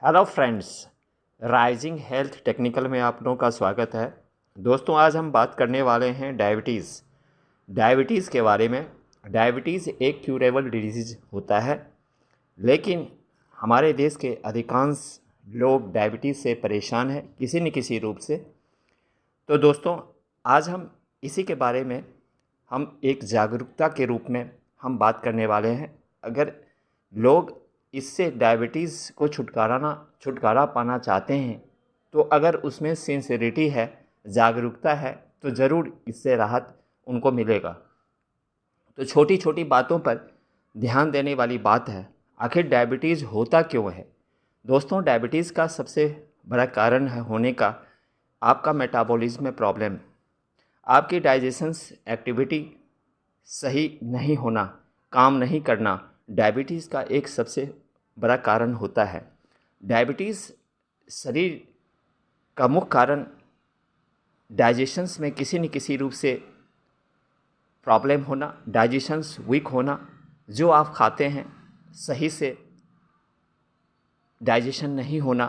Hello friends, rising health technical में आप लोगों का स्वागत है। दोस्तों, आज हम बात करने वाले हैं डायबिटीज़ के बारे में। डायबिटीज़ एक क्यूरेबल डिजीज़ होता है, लेकिन हमारे देश के अधिकांश लोग डायबिटीज़ से परेशान हैं किसी न किसी रूप से। तो दोस्तों, आज हम इसी के बारे में हम एक जागरूकता के रूप में हम बात करने वाले हैं। अगर लोग इससे डायबिटीज़ को छुटकारा पाना चाहते हैं, तो अगर उसमें सिंसियरिटी है, जागरूकता है, तो ज़रूर इससे राहत उनको मिलेगा। तो छोटी छोटी बातों पर ध्यान देने वाली बात है, आखिर डायबिटीज़ होता क्यों है। दोस्तों, डायबिटीज़ का सबसे बड़ा कारण है होने का आपका मेटाबॉलिज्म में प्रॉब्लम, आपकी डाइजेशंस एक्टिविटी सही नहीं होना, काम नहीं करना डायबिटीज़ का एक सबसे बड़ा कारण होता है। डायबिटीज़ शरीर का मुख्य कारण डाइजेशंस में किसी न किसी रूप से प्रॉब्लम होना, डाइजेशंस वीक होना, जो आप खाते हैं सही से डाइजेशन नहीं होना,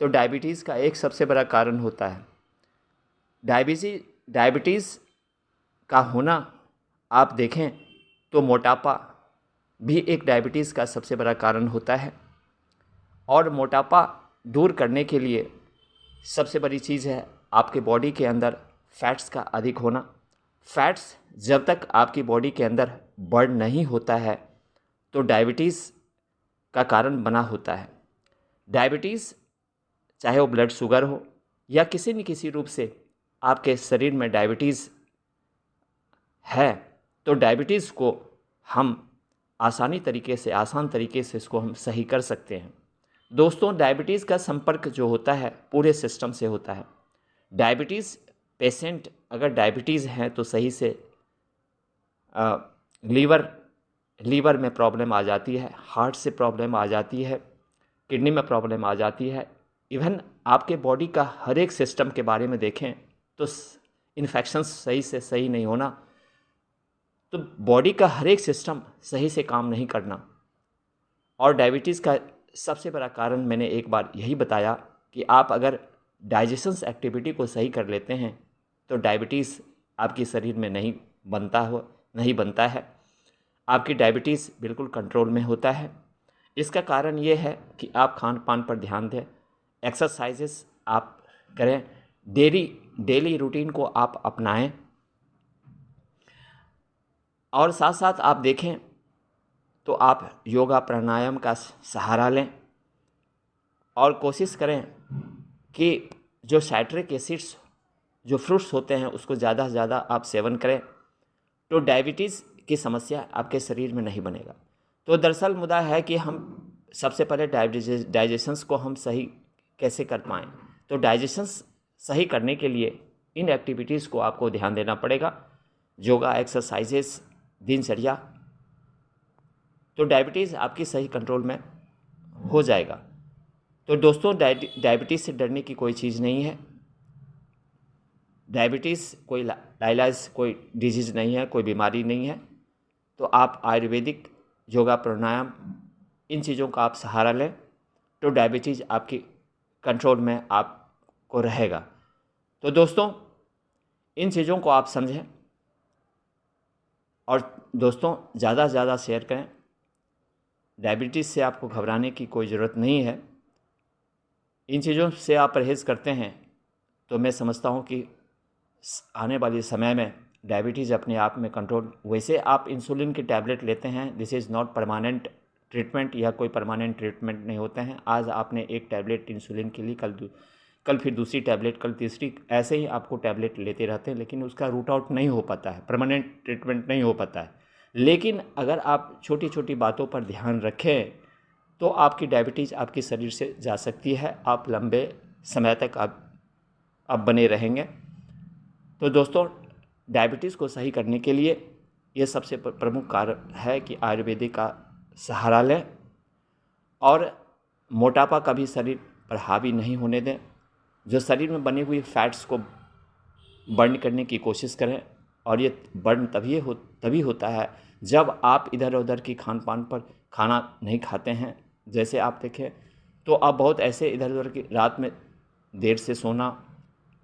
तो डायबिटीज़ का एक सबसे बड़ा कारण होता है। डायबिटीज़ का होना आप देखें तो मोटापा भी एक डायबिटीज़ का सबसे बड़ा कारण होता है। और मोटापा दूर करने के लिए सबसे बड़ी चीज़ है आपके बॉडी के अंदर फैट्स का अधिक होना। फैट्स जब तक आपकी बॉडी के अंदर बर्न नहीं होता है, तो डायबिटीज़ का कारण बना होता है। डायबिटीज़ चाहे वो ब्लड शुगर हो या किसी न किसी रूप से आपके शरीर में डायबिटीज़ है, तो डायबिटीज़ को हम आसान तरीके से इसको हम सही कर सकते हैं। दोस्तों, डायबिटीज़ का संपर्क जो होता है पूरे सिस्टम से होता है। डायबिटीज़ पेशेंट अगर डायबिटीज़ है तो सही से लीवर में प्रॉब्लम आ जाती है, हार्ट से प्रॉब्लम आ जाती है, किडनी में प्रॉब्लम आ जाती है। इवन आपके बॉडी का हर एक सिस्टम के बारे में देखें तो इन्फेक्शंस सही से सही नहीं होना, तो बॉडी का हर एक सिस्टम सही से काम नहीं करना। और डायबिटीज़ का सबसे बड़ा कारण मैंने एक बार यही बताया कि आप अगर डाइजेशंस एक्टिविटी को सही कर लेते हैं, तो डायबिटीज़ आपके शरीर में नहीं बनता है। आपकी डायबिटीज़ बिल्कुल कंट्रोल में होता है। इसका कारण ये है कि आप खान पान पर ध्यान दें, एक्सरसाइजेस आप करें, डेली रूटीन को आप अपनाएं, और साथ साथ आप देखें तो आप योगा प्राणायाम का सहारा लें और कोशिश करें कि जो साइट्रिक एसिड्स जो फ्रूट्स होते हैं उसको ज़्यादा से ज़्यादा आप सेवन करें, तो डायबिटीज़ की समस्या आपके शरीर में नहीं बनेगा। तो दरअसल मुद्दा है कि हम सबसे पहले डाइजेशंस को हम सही कैसे कर पाएँ। तो डाइजेशंस सही करने के लिए इन एक्टिविटीज़ को आपको ध्यान देना पड़ेगा, योगा, एक्सरसाइजेस, दिनचर्या, तो डायबिटीज़ आपकी सही कंट्रोल में हो जाएगा। तो दोस्तों, डायबिटीज़ से डरने की कोई चीज़ नहीं है। डायबिटीज़ कोई लाइलाज कोई डिजीज़ नहीं है, कोई बीमारी नहीं है। तो आप आयुर्वेदिक, योगा, प्राणायाम, इन चीज़ों का आप सहारा लें, तो डायबिटीज़ आपकी कंट्रोल में आपको रहेगा। तो दोस्तों, इन चीज़ों को आप समझें और दोस्तों ज़्यादा से ज़्यादा शेयर करें। डायबिटीज़ से आपको घबराने की कोई ज़रूरत नहीं है। इन चीज़ों से आप परहेज़ करते हैं तो मैं समझता हूँ कि आने वाले समय में डायबिटीज़ अपने आप में कंट्रोल। वैसे आप इंसुलिन की टैबलेट लेते हैं, this is not permanent treatment, या कोई परमानेंट ट्रीटमेंट नहीं होते हैं। आज आपने एक टैबलेट इंसुलिन के लिए, कल फिर दूसरी टैबलेट, कल तीसरी, ऐसे ही आपको टैबलेट लेते रहते हैं, लेकिन उसका रूट आउट नहीं हो पाता है, परमानेंट ट्रीटमेंट नहीं हो पाता है। लेकिन अगर आप छोटी छोटी बातों पर ध्यान रखें तो आपकी डायबिटीज़ आपके शरीर से जा सकती है, आप लंबे समय तक आप बने रहेंगे। तो दोस्तों, डायबिटीज़ को सही करने के लिए ये सबसे प्रमुख कारण है कि आयुर्वेदिक का सहारा लें और मोटापा कभी शरीर पर हावी नहीं होने दें। जो शरीर में बनी हुई फैट्स को बर्न करने की कोशिश करें, और ये बर्न तभी होता है जब आप इधर उधर की खान पान पर खाना नहीं खाते हैं। जैसे आप देखें तो आप बहुत ऐसे इधर उधर की रात में देर से सोना,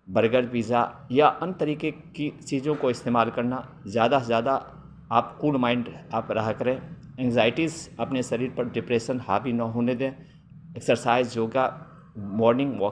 बर्गर, पिज़्ज़ा या अन्य तरीके की चीज़ों को इस्तेमाल करना, ज़्यादा से ज़्यादा आप कूल माइंड आप रहा करें। एंग्जाइटीज़ अपने शरीर पर डिप्रेशन हावी न होने दें। Exercise, yoga, morning walk